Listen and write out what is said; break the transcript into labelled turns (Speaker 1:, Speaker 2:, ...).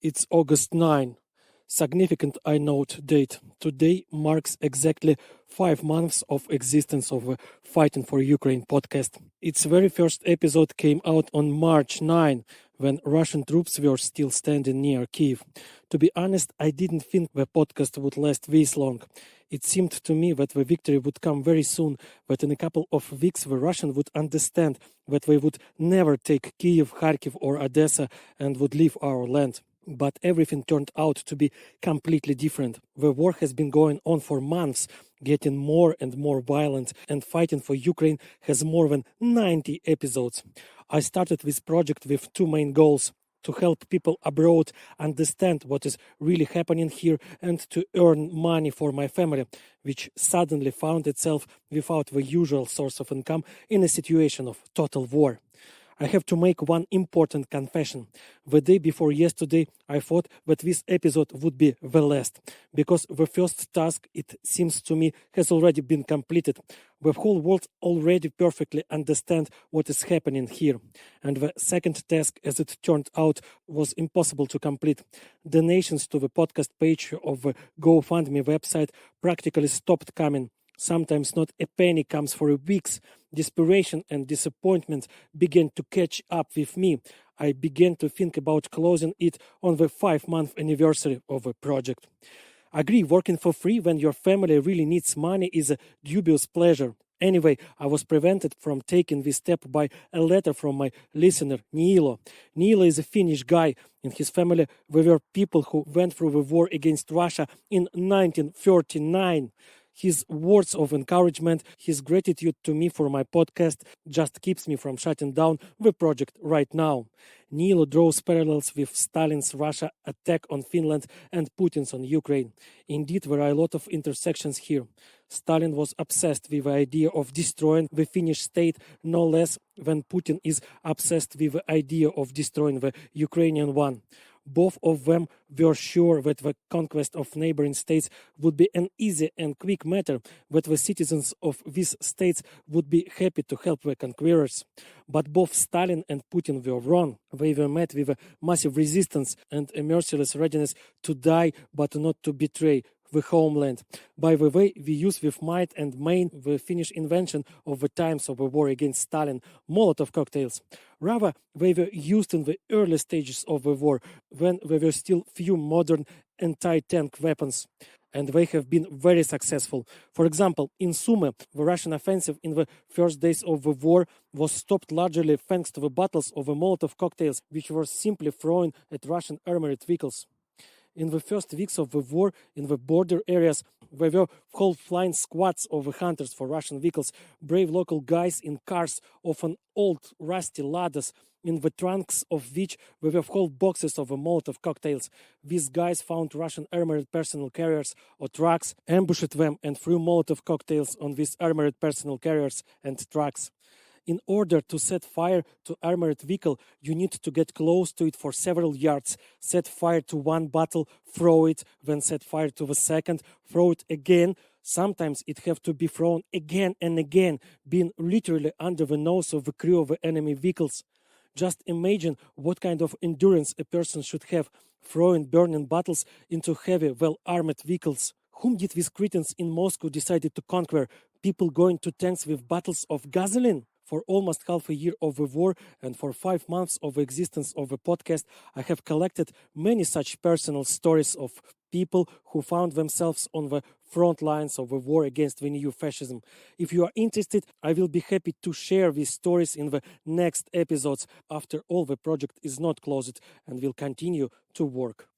Speaker 1: It's August 9. Significant I note date. Today marks exactly 5 months of existence of a Fighting for Ukraine podcast. Its very first episode came out on March 9, when Russian troops were still standing near Kiev. To be honest, I didn't think the podcast would last this long. It seemed to me that the victory would come very soon, that in a couple of weeks the Russians would understand that they would never take Kiev, Kharkiv or Odessa and would leave our land. But everything turned out to be completely different. The war has been going on for months, getting more and more violent, and Fighting for Ukraine has more than 90 episodes. I started this project with two main goals: to help people abroad understand what is really happening here and to earn money for my family, which suddenly found itself without the usual source of income in a situation of total war. I have to make one important confession. The day before yesterday, I thought that this episode would be the last, because the first task, it seems to me, has already been completed. The whole world already perfectly understands what is happening here. And the second task, as it turned out, was impossible to complete. Donations to the podcast page of the GoFundMe website practically stopped coming. Sometimes not a penny comes for weeks. Desperation and disappointment began to catch up with me. I began to think about closing it on the 5-month anniversary of the project. Agree, working for free when your family really needs money is a dubious pleasure. Anyway, I was prevented from taking this step by a letter from my listener, Niilo. Niilo is a Finnish guy. In his family, there were people who went through the war against Russia in 1939. His words of encouragement, his gratitude to me for my podcast just keeps me from shutting down the project right now. Niilo draws parallels with Stalin's Russia attack on Finland and Putin's on Ukraine. Indeed, there are a lot of intersections here. Stalin was obsessed with the idea of destroying the Finnish state no less than Putin is obsessed with the idea of destroying the Ukrainian one. Both of them were sure that the conquest of neighboring states would be an easy and quick matter, that the citizens of these states would be happy to help the conquerors. But both Stalin and Putin were wrong. They were met with a massive resistance and a merciless readiness to die but not to betray the homeland. By the way, we use with might and main the Finnish invention of the times of the war against Stalin, Molotov cocktails. Rather, they were used in the early stages of the war, when there were still few modern anti-tank weapons. And they have been very successful. For example, in Sumy, the Russian offensive in the first days of the war was stopped largely thanks to the bottles of the Molotov cocktails, which were simply thrown at Russian armored vehicles. In the first weeks of the war, in the border areas, there were whole flying squads of hunters for Russian vehicles, brave local guys in cars, often old rusty Ladas, in the trunks of which there were whole boxes of Molotov cocktails. These guys found Russian armored personnel carriers or trucks, ambushed them and threw Molotov cocktails on these armored personnel carriers and trucks. In order to set fire to armored vehicle, you need to get close to it for several yards, set fire to one bottle, throw it, then set fire to the second, throw it again. Sometimes it have to be thrown again and again, being literally under the nose of the crew of the enemy vehicles. Just imagine what kind of endurance a person should have, throwing burning bottles into heavy, well-armored vehicles. Whom did these Cretins in Moscow decided to conquer? People going to tanks with bottles of gasoline? For almost half a year of the war and for 5 months of the existence of the podcast, I have collected many such personal stories of people who found themselves on the front lines of the war against the new fascism. If you are interested, I will be happy to share these stories in the next episodes after all the project is not closed and will continue to work.